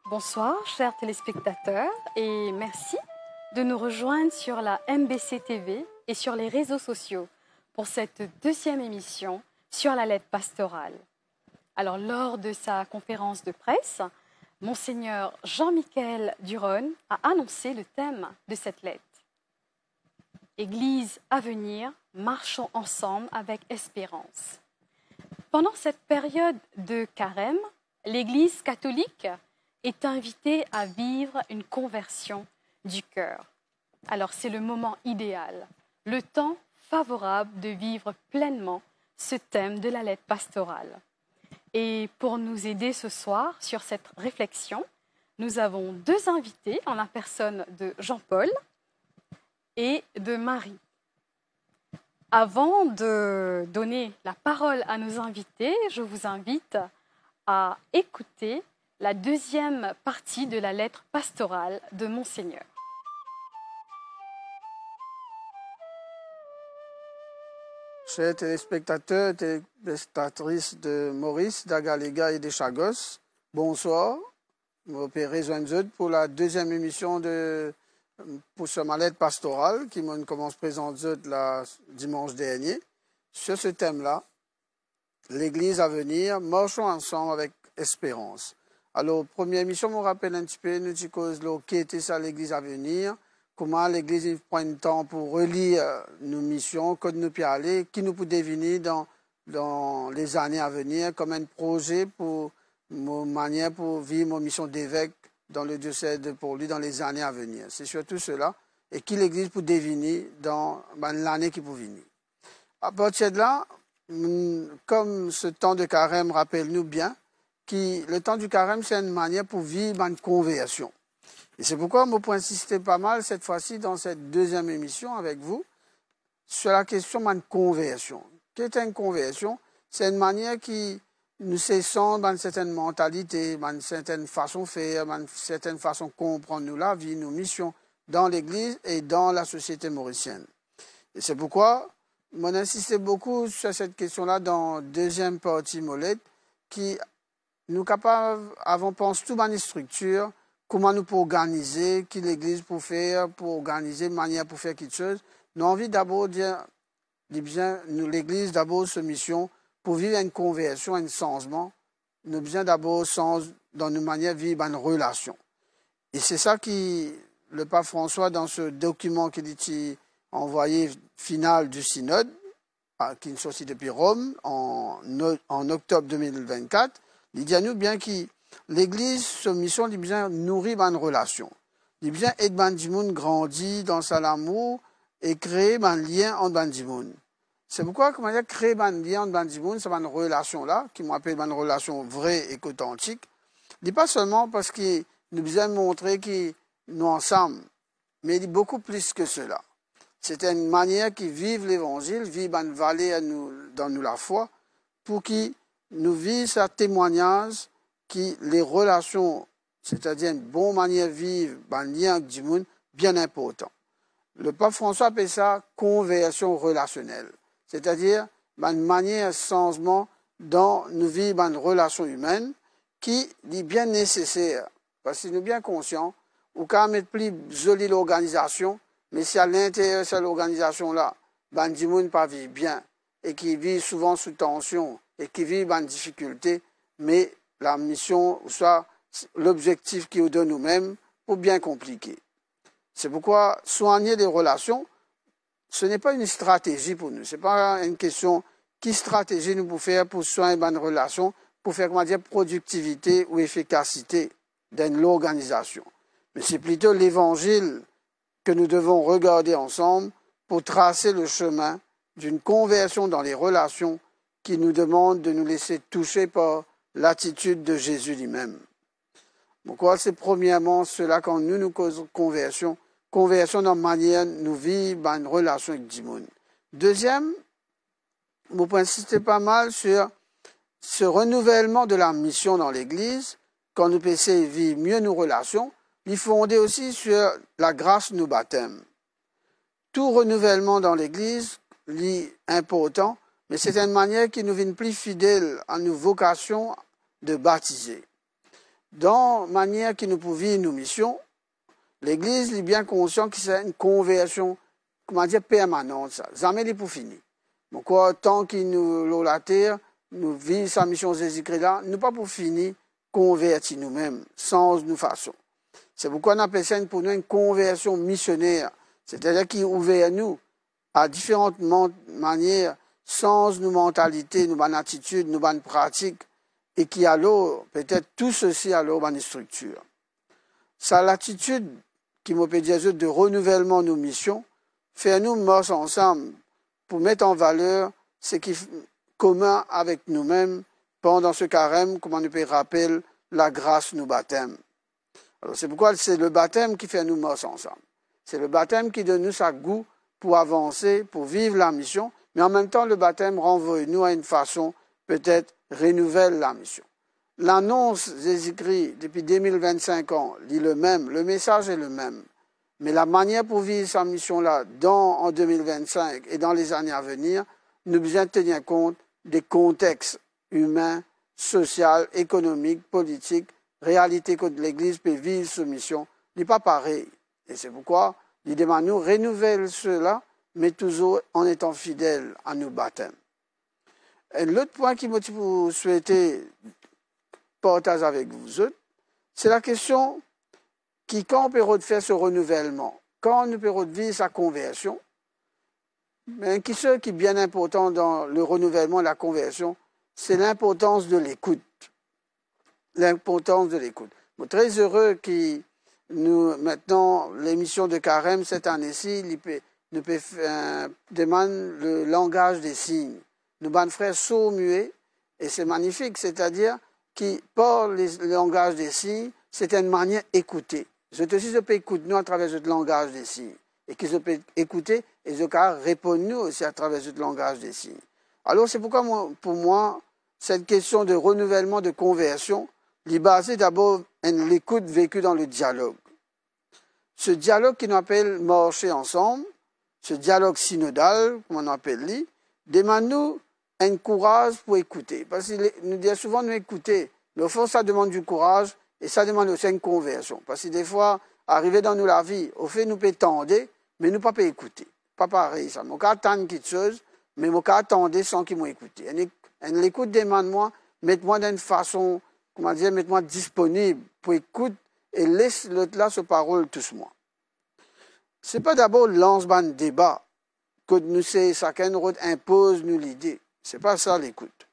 Bonsoir, chers téléspectateurs, et merci de nous rejoindre sur la MBC TV et sur les réseaux sociaux pour cette deuxième émission sur la lettre pastorale. Alors, lors de sa conférence de presse, Monseigneur Jean-Michel Duron a annoncé le thème de cette lettre. Église à venir, marchons ensemble avec espérance. Pendant cette période de carême, l'Église catholique est invitée à vivre une conversion du cœur. Alors c'est le moment idéal, le temps favorable de vivre pleinement ce thème de la lettre pastorale. Et pour nous aider ce soir sur cette réflexion, nous avons deux invités en la personne de Jean-Paul et de Marie. Avant de donner la parole à nos invités, je vous invite à écouter la deuxième partie de la lettre pastorale de Monseigneur. Chers téléspectateurs et téléspectatrices de Maurice, d'Agaléga et de Chagos, bonsoir. Je m'appelle Rejoindre pour la deuxième émission pour ce ma lettre pastorale qui m'a commencé à présenter le dimanche dernier. Sur ce thème-là, l'Église à venir, marchons ensemble avec espérance. Alors, première émission, je me rappelle un petit peu, nous disons qui était ça l'Église à venir, comment l'Église prend le temps pour relire nos missions, que nous pouvons aller, qui nous peut deviner dans les années à venir, comme un projet pour mon manière pour vivre mon mission d'évêque dans le diocèse de Port-Louis dans les années à venir. C'est surtout cela, et qui l'Église peut deviner dans l'année qui peut venir. À partir de là, comme ce temps de carême rappelle-nous bien, le temps du carême, c'est une manière pour vivre une conversion. Et c'est pourquoi je peux insister pas mal cette fois-ci dans cette deuxième émission avec vous sur la question de conversion. Qu'est-ce une conversion? C'est une manière qui nous sent dans une certaine mentalité, dans une certaine façon de faire, dans une certaine façon de comprendre nous la vie, nos missions dans l'Église et dans la société mauricienne. Et c'est pourquoi je insisté beaucoup sur cette question-là dans la deuxième partie molette qui nous capables, avant pense tout dans les structures, comment nous pouvons organiser, qui l'Église peut faire, pour organiser, manière pour faire quelque chose. Nous avons envie d'abord de dire, nous l'Église d'abord cette mission pour vivre une conversion, un changement. Nous avons besoin d'abord dans nos manières de vivre une relation. Et c'est ça qui, le pape François, dans ce document qu'il a envoyé final du synode, qui est sorti depuis Rome en octobre 2024, il dit à nous bien que l'Église, sa mission, il a besoin de nourrir une relation. Il a besoin d'aider les gens grandir dans l'amour et créer un lien entre les gens. C'est pourquoi, comment dire, créer un lien entre les gens, c'est une relation-là, qui m'appelle une relation vraie et authentique. Il n'est pas seulement parce qu'il nous besoin de montrer que nous ensemble, mais il dit beaucoup plus que cela. C'est une manière qui vive l'Évangile, vive une valeur dans nous la foi, pour qu'ils nous vivent ce témoignage qui les relations, c'est-à-dire une bonne manière de vivre, un lien avec du monde, bien important. Le pape François appelle ça conversion relationnelle, c'est-à-dire une manière de changement dans nous vivre une relation humaine qui est bien nécessaire, parce que nous sommes bien conscients, ou quand mettre plus jolie l'organisation, mais si à l'intérieur de cette organisation-là, du monde pas vivre bien, et qui vit souvent sous tension, et qui vivent en difficulté, mais la mission, ou soit l'objectif qui nous donne nous-mêmes, pour bien compliqué. C'est pourquoi soigner les relations, ce n'est pas une stratégie pour nous. Ce n'est pas une question qui stratégie nous pour faire pour soigner une relation, pour faire, comment dire, productivité ou efficacité d'une organisation. Mais c'est plutôt l'évangile que nous devons regarder ensemble pour tracer le chemin d'une conversion dans les relations qui nous demande de nous laisser toucher par l'attitude de Jésus lui-même. Pourquoi c'est premièrement cela quand nous causons conversion dans la manière de nous vivre une relation avec Dieu. Deuxième, vous pouvez insister pas mal sur ce renouvellement de la mission dans l'Église, quand nous pouvons vivre mieux nos relations, il faut fonder aussi sur la grâce de nos baptêmes. Tout renouvellement dans l'Église est important, mais c'est une manière qui nous vient plus fidèle à nos vocations de baptiser. dans la manière qui nous pouvons vivre nos missions, l'Église est bien consciente que c'est une conversion, comment dire, permanente, ça. Jamais il est pour finir. Donc, tant qu'il nous la terre, nous vivons sa mission Jésus-Christ là, nous pas pour finir, convertir nous-mêmes, sans nous façon. C'est pourquoi on appelle ça pour nous une conversion missionnaire, c'est-à-dire qui ouvre nous à différentes manières, sans nos mentalités, nos bonnes attitudes, nos bonnes pratiques, et qui alors, peut-être tout ceci alors, dans une structure. C'est l'attitude qui me peut dire de renouvellement de nos missions, faire nous marcher ensemble pour mettre en valeur ce qui est commun avec nous-mêmes pendant ce carême, comme on peut rappeler la grâce nous baptême. Alors c'est pourquoi c'est le baptême qui fait nous marcher ensemble. C'est le baptême qui donne nous sa goût pour avancer, pour vivre la mission, mais en même temps le baptême renvoie nous à une façon peut-être renouvelle la mission. L'annonce Jésus-Christ depuis 2025 ans lit le même, le message est le même. Mais la manière pour vivre sa mission-là en 2025 et dans les années à venir, nous devons tenir compte des contextes humains, sociaux, économiques, politiques, réalités que l'Église peut vivre sa mission. Il n'est pas pareil. Et c'est pourquoi il demande nous renouveler cela, mais toujours en étant fidèles à nos baptêmes. Et l'autre point qui me souhaiter partager avec vous autres, c'est la question qui, quand on peut faire ce renouvellement, quand on peut vivre sa conversion, mais ce qui est bien important dans le renouvellement et la conversion, c'est l'importance de l'écoute. L'importance de l'écoute. Je suis très heureux que nous, maintenant, l'émission de Carême, cette année-ci, nous demande le langage des signes. Nos bons frères sourds-muets, et c'est magnifique, c'est-à-dire qui, par le langage des signes, c'est une manière d'écouter. Je peux écouter nous à travers le langage des signes. Et que je peux écouter et je peux répondre nous aussi à travers le langage des signes. Alors c'est pourquoi, pour moi, cette question de renouvellement, de conversion, est basée d'abord sur l'écoute vécue dans le dialogue. Ce dialogue qui nous appelle marcher ensemble, ce dialogue synodal, comme on appelle, demande-nous un courage pour écouter. Parce que nous disons souvent nous écouter, mais au fond ça demande du courage et ça demande aussi une conversion. Parce que des fois, arriver dans nous la vie, au fait nous peut tendre, mais nous ne pouvons pas écouter. Pas pareil ça. Nous pouvons attendre quelque chose, mais nous pouvons attendre sans qu'ils m'ont écouté. L'écoute demande-moi, mettez-moi d'une façon, comment dire, mettez-moi disponible pour écouter et laisse l'autre là sa parole tous moi. Ce n'est pas d'abord lancement de débat que nous c'est chacun impose nous l'idée. C'est pas ça l'écoute.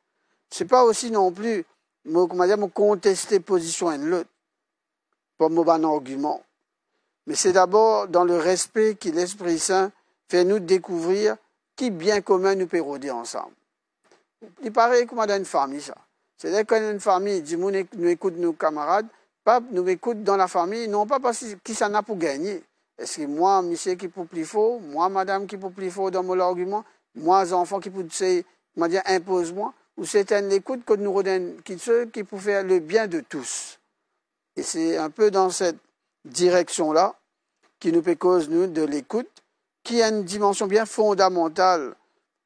C'est pas aussi non plus, comment dire, contester position à l'autre, pour mon bon argument. Mais c'est d'abord dans le respect que l'Esprit Saint fait nous découvrir qui bien commun nous peut rôder ensemble. Il paraît comme dans une famille ça. C'est-à-dire qu'une une famille dit nous écoute nos camarades, pas nous écoute dans la famille, non pas parce qui ça n'a pour gagner. Est-ce que moi, monsieur qui peut plus fort, moi, madame qui peut plus fort dans mon argument, moi, enfant qui peut dire impose-moi, ou c'est une écoute que nous redonnons qui peut faire le bien de tous. Et c'est un peu dans cette direction-là qui nous peut cause nous de l'écoute, qui a une dimension bien fondamentale.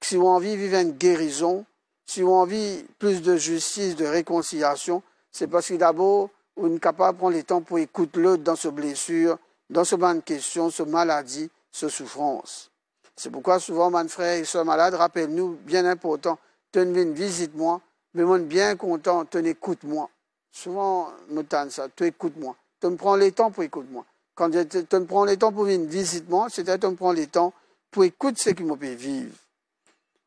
Si on a envie de vivre une guérison, si on a envie plus de justice, de réconciliation, c'est parce que d'abord, on est capable de prendre le temps pour écouter l'autre dans ses blessures, dans ce banc de questions, ce maladie, ce souffrance. C'est pourquoi souvent, mon frère et soeur malades, rappelle-nous, bien important, tenez une visite-moi, mais moi, bien content, tenez écoute-moi. Souvent, me tente ça, tu écoutes-moi. Tu me prends le temps pour écouter-moi. Quand tu me prends le temps pour venir visite-moi, c'est-à-dire tu me prends le temps pour écouter ce qui me peut vivre.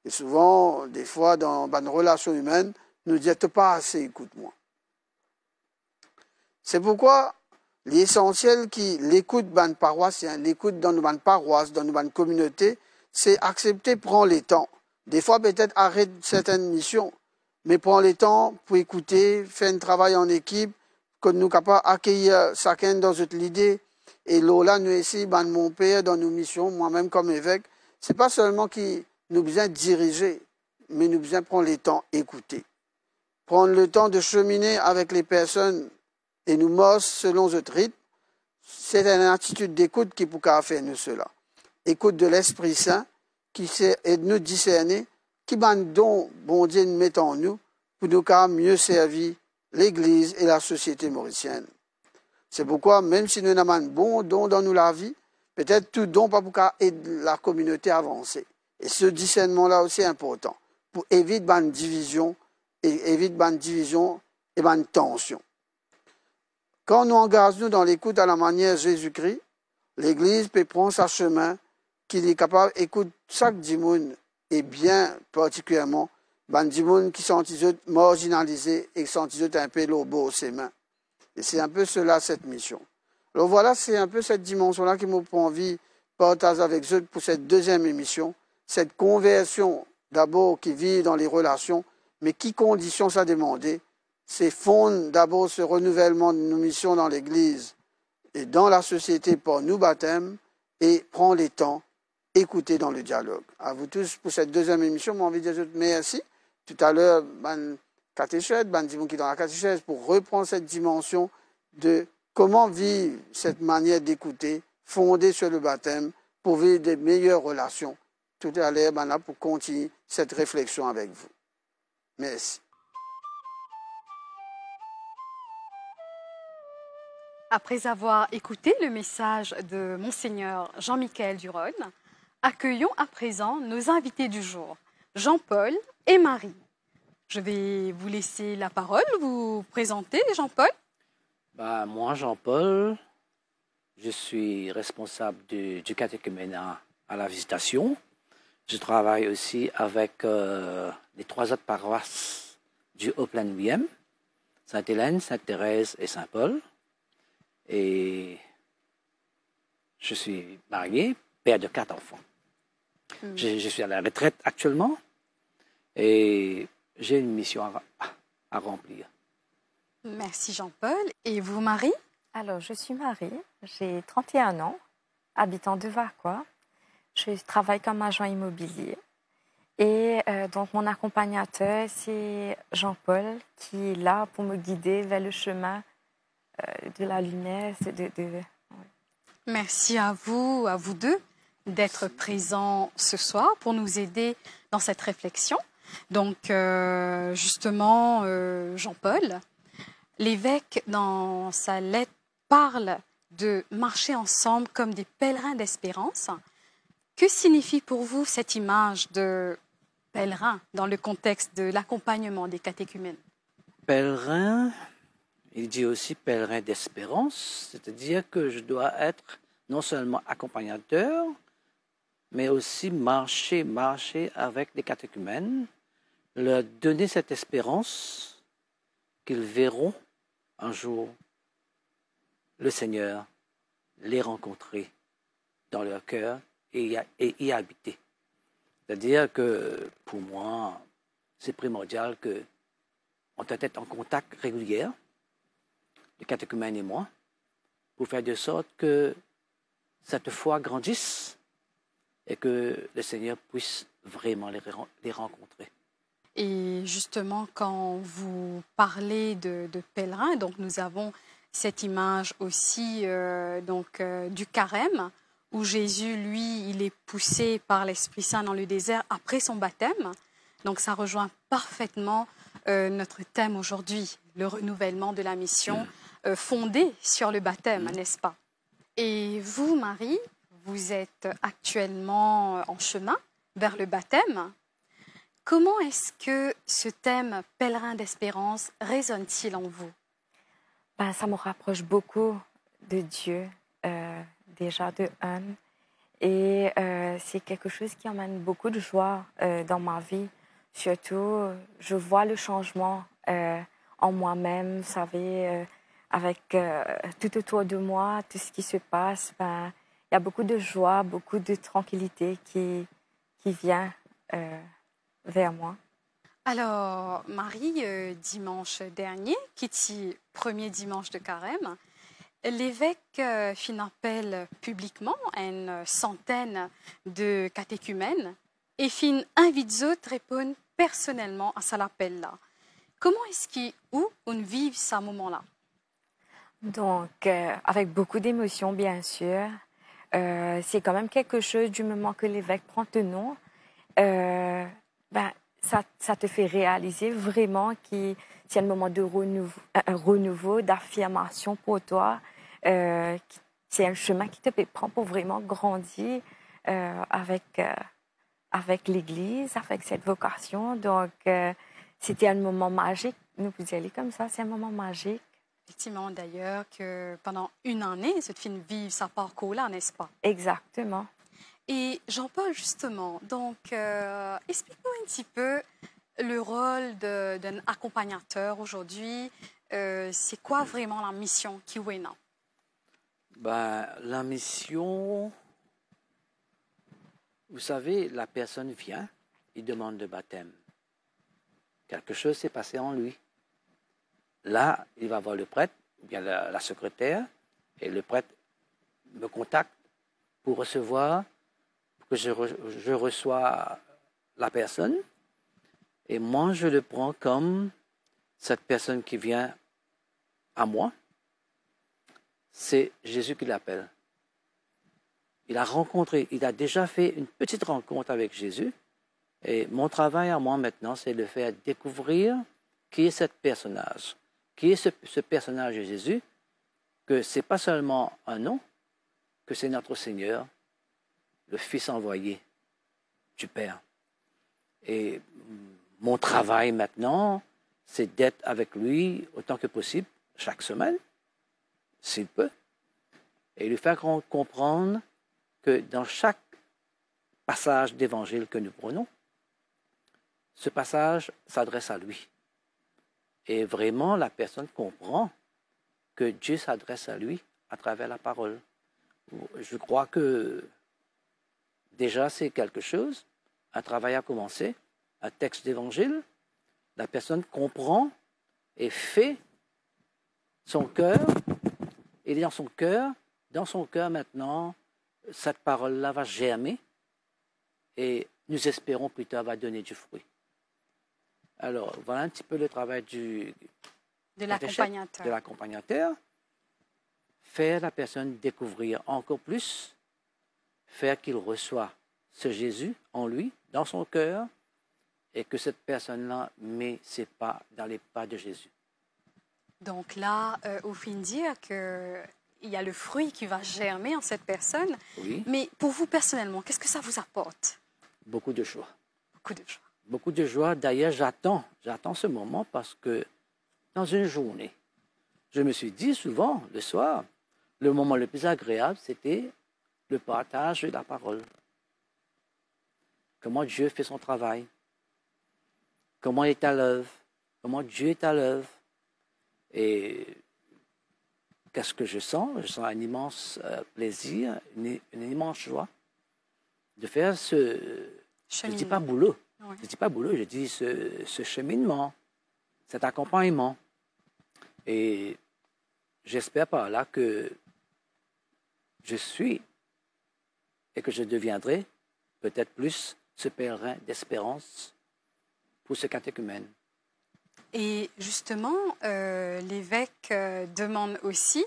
Et souvent, des fois, dans une relation humaine, nous disons, tu pas assez, écoute-moi. C'est pourquoi, l'essentiel qui l'écoute dans nos paroissiens, l'écoute dans nos paroisses, dans nos communautés, c'est accepter, prendre le temps. Des fois, peut-être arrête certaines missions, mais prendre le temps pour écouter, faire un travail en équipe, que nous sommes capables d'accueillir chacun dans notre idée. Et là, nous ici, mon père, dans nos missions, moi-même comme évêque, c'est pas seulement qui nous besoin diriger, mais nous besoin prendre le temps d'écouter. Prendre le temps de cheminer avec les personnes et nous marcher selon notre rythme, c'est une attitude d'écoute qui peut faire nous cela. Écoute de l'Esprit Saint, qui aide nous discerner, qui don bon Dieu nous met en nous, pour nous mieux servir l'Église et la société mauricienne. C'est pourquoi, même si nous avons un bon don dans nous la vie, peut-être tout don pas pour aider la communauté à avancer. Et ce discernement-là aussi est important pour éviter une division et une tension. Quand nous engageons dans l'écoute à la manière de Jésus-Christ, l'Église peut prendre sa chemin qu'il est capable d'écouter chaque dimoun et bien particulièrement les dimoun qui sont marginalisés et qui sont un peu lobo aux ses mains. Et c'est un peu cela, cette mission. Alors voilà, c'est un peu cette dimension-là qui me prend envie de partager avec vous pour cette deuxième émission. Cette conversion, d'abord, qui vit dans les relations, mais qui conditions ça demander? C'est fondre d'abord ce renouvellement de nos missions dans l'Église et dans la société par nous baptêmes et prend les temps, écouter dans le dialogue. À vous tous pour cette deuxième émission, j'ai envie de dire merci. Tout à l'heure, catéchèse, qui dans la catéchèse pour reprendre cette dimension de comment vivre cette manière d'écouter, fondée sur le baptême, pour vivre des meilleures relations. Tout à l'heure, là pour continuer cette réflexion avec vous. Merci. Après avoir écouté le message de Monseigneur Jean-Michel Duron, accueillons à présent nos invités du jour, Jean-Paul et Marie. Je vais vous laisser la parole, vous présenter, Jean-Paul. Moi, Jean-Paul, je suis responsable du catéchuménat à la Visitation. Je travaille aussi avec les 3 autres paroisses du Haut-Plaine-Uyem, Sainte-Hélène, Sainte-Thérèse et Saint-Paul. Et je suis marié, père de 4 enfants. Je suis à la retraite actuellement et j'ai une mission à remplir. Merci Jean-Paul. Et vous, Marie? Alors, je suis Marie, j'ai 31 ans, habitant de Vacois. Je travaille comme agent immobilier. Et donc, mon accompagnateur, c'est Jean-Paul, qui est là pour me guider vers le chemin de la lumière. Merci à vous deux, d'être présents ce soir pour nous aider dans cette réflexion. Donc, justement, Jean-Paul, l'évêque, dans sa lettre, parle de marcher ensemble comme des pèlerins d'espérance. Que signifie pour vous cette image de pèlerin dans le contexte de l'accompagnement des catéchumènes? Pèlerin, il dit aussi pèlerin d'espérance, c'est-à-dire que je dois être non seulement accompagnateur, mais aussi marcher avec les catéchumènes, leur donner cette espérance qu'ils verront un jour le Seigneur, les rencontrer dans leur cœur et y habiter. C'est-à-dire que pour moi, c'est primordial qu'on soit en contact régulier, les catéchumènes et moi, pour faire de sorte que cette foi grandisse et que le Seigneur puisse vraiment les rencontrer. Et justement, quand vous parlez de pèlerins, donc nous avons cette image aussi du carême, où Jésus, lui, il est poussé par l'Esprit Saint dans le désert après son baptême. Donc ça rejoint parfaitement notre thème aujourd'hui, le renouvellement de la mission fondée sur le baptême, n'est-ce pas? Et vous, Marie, vous êtes actuellement en chemin vers le baptême. Comment est-ce que ce thème pèlerin d'espérance résonne-t-il en vous? Ça me rapproche beaucoup de Dieu, déjà de un. Et c'est quelque chose qui amène beaucoup de joie dans ma vie. Surtout, je vois le changement en moi-même, vous savez, avec tout autour de moi, tout ce qui se passe. Il y a beaucoup de joie, beaucoup de tranquillité qui vient vers moi. Alors, Marie, dimanche dernier, qui est premier dimanche de carême, l'évêque fit un appel publiquement à une centaine de catéchumènes et fit invite eux à répondre personnellement à cet appel-là. Comment est-ce qu'on vit ce moment-là? Donc, avec beaucoup d'émotions, bien sûr. C'est quand même quelque chose du moment que l'évêque prend le nom. ça te fait réaliser vraiment que c'est un moment de un renouveau, d'affirmation pour toi. C'est un chemin qui te prend pour vraiment grandir avec l'Église, avec cette vocation. Donc, c'était un moment magique. Nous vous allez comme ça, c'est un moment magique. Effectivement, d'ailleurs, que pendant une année, cette fille vive sa parcours-là, n'est-ce pas? Exactement. Et Jean-Paul, justement, donc, explique-nous un petit peu le rôle d'un accompagnateur aujourd'hui. C'est quoi vraiment la mission qui est là? Ben, la mission, vous savez, la personne vient, il demande le baptême. Quelque chose s'est passé en lui. Là, il va voir le prêtre, ou bien la secrétaire, et le prêtre me contacte pour recevoir, que je reçois la personne, et moi, je le prends comme cette personne qui vient à moi. C'est Jésus qui l'appelle. Il a déjà fait une petite rencontre avec Jésus, et mon travail à moi maintenant, c'est de faire découvrir qui est ce personnage. Qui est ce personnage de Jésus, que ce n'est pas seulement un nom, que c'est notre Seigneur, le Fils envoyé du Père. Et mon travail maintenant, c'est d'être avec lui autant que possible, chaque semaine, s'il peut, et lui faire comprendre que dans chaque passage d'évangile que nous prenons, ce passage s'adresse à lui. Et vraiment, la personne comprend que Dieu s'adresse à lui à travers la parole. Je crois que déjà, c'est quelque chose. Un travail a commencé, un texte d'évangile. La personne comprend et fait son cœur. Il est dans son cœur. Dans son cœur, maintenant, cette parole-là va germer. Et nous espérons plus tard va donner du fruit. Alors, voilà un petit peu le travail de l'accompagnateur. Faire la personne découvrir encore plus, faire qu'il reçoive ce Jésus en lui, dans son cœur, et que cette personne-là met ses pas dans les pas de Jésus. Donc là, au fin de dire qu'il y a le fruit qui va germer en cette personne. Oui. Mais pour vous personnellement, qu'est-ce que ça vous apporte? Beaucoup de joie. Beaucoup de joie. Beaucoup de joie. D'ailleurs, j'attends ce moment parce que dans une journée, je me suis dit souvent, le soir, le moment le plus agréable, c'était le partage de la parole. Comment Dieu fait son travail. Comment il est à l'œuvre. Comment Dieu est à l'œuvre. Et qu'est-ce que je sens? Je sens un immense plaisir, une immense joie de faire ce... Je ne dis pas boulot. Oui. Je ne dis pas boulot, je dis ce cheminement, cet accompagnement. Et j'espère par là que je suis et que je deviendrai peut-être plus ce pèlerin d'espérance pour ce catéchumène. Et justement, l'évêque demande aussi,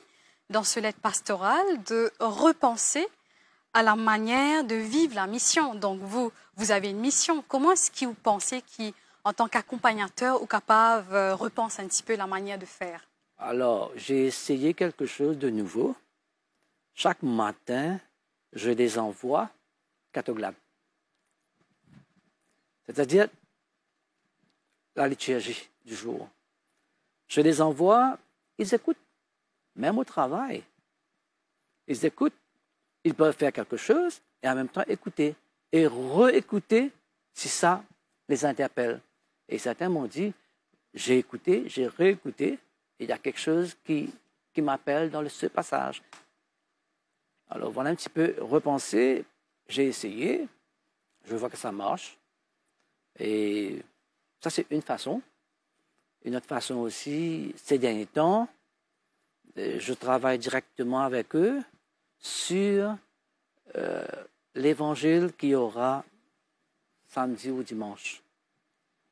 dans ce lettre pastorale, de repenser à la manière de vivre la mission. Donc, vous avez une mission. Comment est-ce que vous pensez qu'en tant qu'accompagnateur, ou capable repense un petit peu la manière de faire? Alors, j'ai essayé quelque chose de nouveau. Chaque matin, je les envoie catoglab. C'est-à-dire la liturgie du jour. Je les envoie, ils écoutent, même au travail. Ils écoutent, ils peuvent faire quelque chose et en même temps écouter et réécouter si ça les interpelle. Et certains m'ont dit, j'ai écouté, j'ai réécouté, il y a quelque chose qui m'appelle dans ce passage. Alors voilà un petit peu repenser, j'ai essayé, je vois que ça marche. Et ça, c'est une façon. Une autre façon aussi, ces derniers temps, je travaille directement avec eux sur l'évangile qu'il y aura samedi ou dimanche.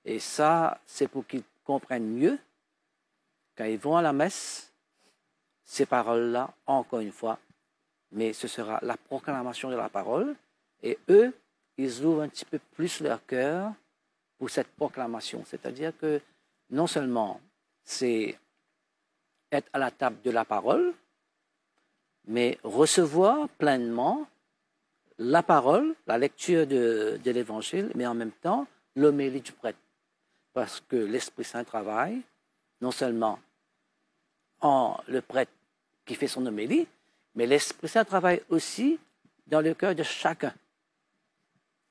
Et ça, c'est pour qu'ils comprennent mieux, quand ils vont à la messe, ces paroles-là, encore une fois, mais ce sera la proclamation de la parole, et eux, ils ouvrent un petit peu plus leur cœur pour cette proclamation. C'est-à-dire que non seulement c'est être à la table de la parole, mais recevoir pleinement la parole, la lecture de l'Évangile, mais en même temps l'homélie du prêtre. Parce que l'Esprit Saint travaille non seulement en le prêtre qui fait son homélie, mais l'Esprit Saint travaille aussi dans le cœur de chacun.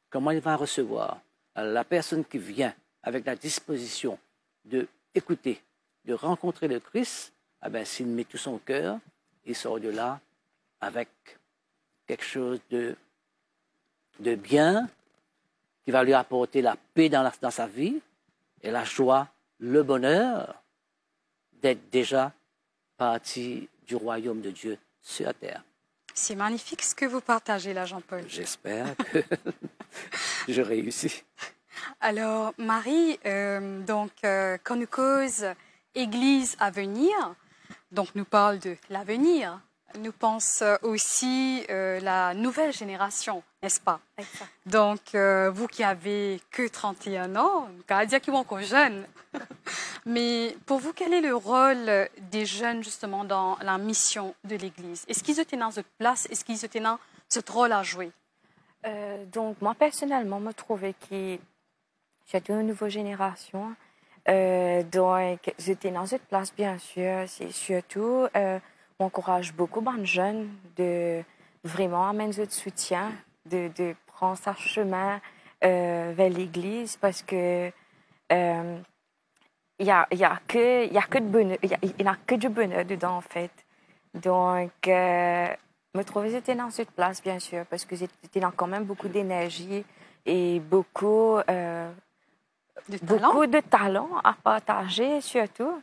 Comment il va recevoir. Alors, la personne qui vient avec la disposition d'écouter, de rencontrer le Christ, eh bien, s'il met tout son cœur, il sort de là avec quelque chose de bien, qui va lui apporter la paix dans sa vie, et la joie, le bonheur d'être déjà partie du royaume de Dieu sur la terre. C'est magnifique ce que vous partagez là, Jean-Paul. J'espère que je réussis. Alors, Marie, quand nous cause Église à venir, donc nous parle de l'avenir, nous pense aussi la nouvelle génération, n'est-ce pas? Exact. Donc, vous qui avez que 31 ans, on va dire qu'ils sont encore jeunes. Mais pour vous, quel est le rôle des jeunes justement dans la mission de l'Église? Est-ce qu'ils étaient dans cette place? Est-ce qu'ils étaient dans ce rôle à jouer? Donc, moi, personnellement, je trouvais que j'étais une nouvelle génération. Donc, j'étais dans cette place, bien sûr. C'est surtout, m'encourage beaucoup de jeunes de vraiment amener de soutien, de prendre sa chemin vers l'Église parce que il y a que de bonheur, il y a que du bonheur dedans en fait. Donc me trouver j'étais dans cette place bien sûr parce que j'étais dans quand même beaucoup d'énergie et beaucoup de talent à partager surtout.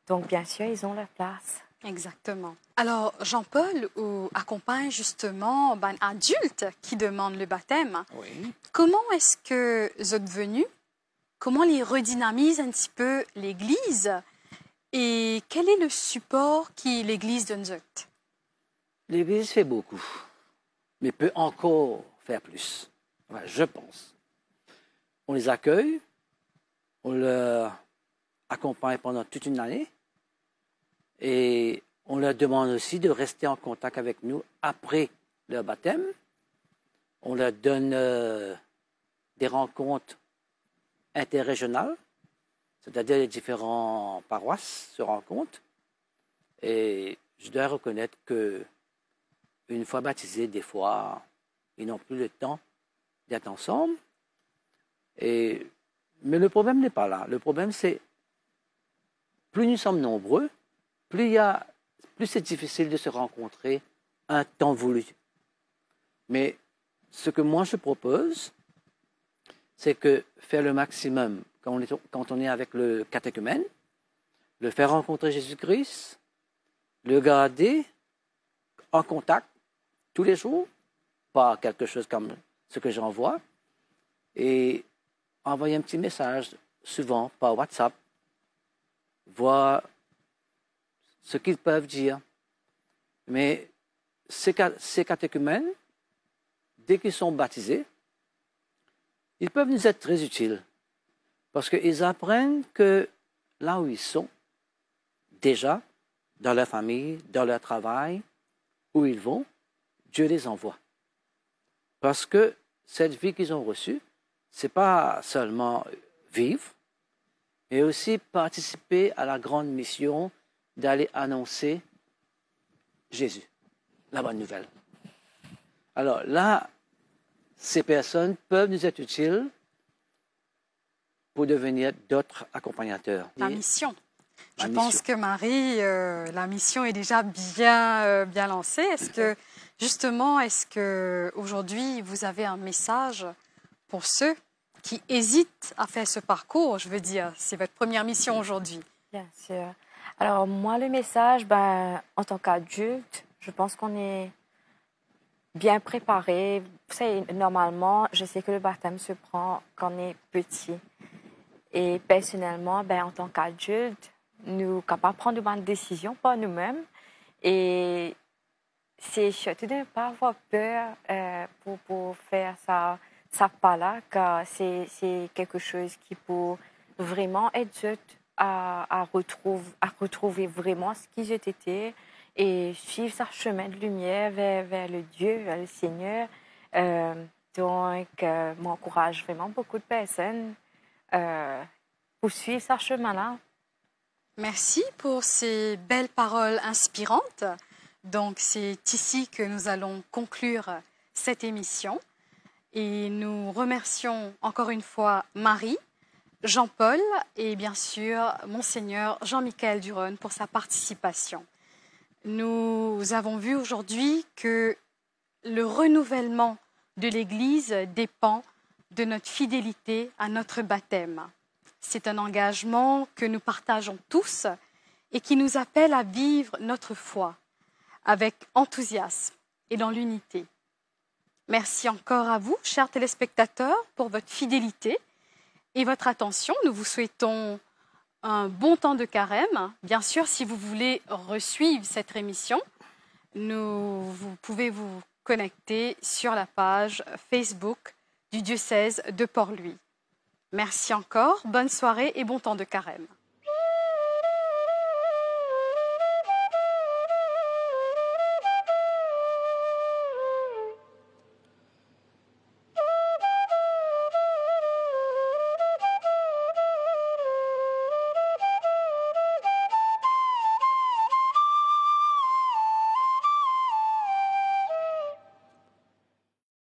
Donc bien sûr ils ont leur place. Exactement. Alors, Jean-Paul accompagne justement un adulte qui demande le baptême. Oui. Comment est-ce que vous êtes venus? Comment il redynamise un petit peu l'Église? Et quel est le support qui l'Église donne? L'Église fait beaucoup, mais peut encore faire plus. Enfin, je pense. On les accueille, on leur accompagne pendant toute une année. Et on leur demande aussi de rester en contact avec nous après leur baptême. On leur donne des rencontres interrégionales, c'est-à-dire les différentes paroisses se rencontrent. Et je dois reconnaître que une fois baptisés, des fois, ils n'ont plus le temps d'être ensemble. Mais le problème n'est pas là. Le problème, c'est plus nous sommes nombreux, plus c'est difficile de se rencontrer un temps voulu. Mais ce que moi je propose, c'est que faire le maximum quand on est avec le catéchumène, le faire rencontrer Jésus-Christ, le garder en contact tous les jours, pas quelque chose comme ce que j'envoie, et envoyer un petit message souvent par WhatsApp, voir ce qu'ils peuvent dire. Mais ces catéchumènes, dès qu'ils sont baptisés, ils peuvent nous être très utiles. Parce qu'ils apprennent que là où ils sont, déjà, dans leur famille, dans leur travail, où ils vont, Dieu les envoie. Parce que cette vie qu'ils ont reçue, ce n'est pas seulement vivre, mais aussi participer à la grande mission d'aller annoncer Jésus, la bonne nouvelle. Alors là, ces personnes peuvent nous être utiles pour devenir d'autres accompagnateurs. La mission. Je pense que Marie, la mission est déjà bien lancée. Est-ce que aujourd'hui vous avez un message pour ceux qui hésitent à faire ce parcours? Je veux dire, c'est votre première mission aujourd'hui. Bien sûr. Alors moi, le message, en tant qu'adulte, je pense qu'on est bien préparé. Vous savez, normalement, je sais que le baptême se prend quand on est petit. Et personnellement, en tant qu'adulte, nous sommes capables de prendre de bonnes décisions par nous-mêmes. Et c'est surtout de ne pas avoir peur pour faire savent pas là que c'est quelque chose qui peut vraiment aider à retrouver vraiment ce qu'ils étaient et suivre ce chemin de lumière vers le Dieu, vers le Seigneur. Donc, m'encourage vraiment beaucoup de personnes pour suivre ce chemin-là. Merci pour ces belles paroles inspirantes. Donc, c'est ici que nous allons conclure cette émission. Et nous remercions encore une fois Marie, Jean-Paul et bien sûr Monseigneur Jean-Michel Duron pour sa participation. Nous avons vu aujourd'hui que le renouvellement de l'Église dépend de notre fidélité à notre baptême. C'est un engagement que nous partageons tous et qui nous appelle à vivre notre foi avec enthousiasme et dans l'unité. Merci encore à vous, chers téléspectateurs, pour votre fidélité et votre attention. Nous vous souhaitons un bon temps de carême. Bien sûr, si vous voulez resuivre cette émission, vous pouvez vous connecter sur la page Facebook du diocèse de Port-Louis. Merci encore, bonne soirée et bon temps de carême.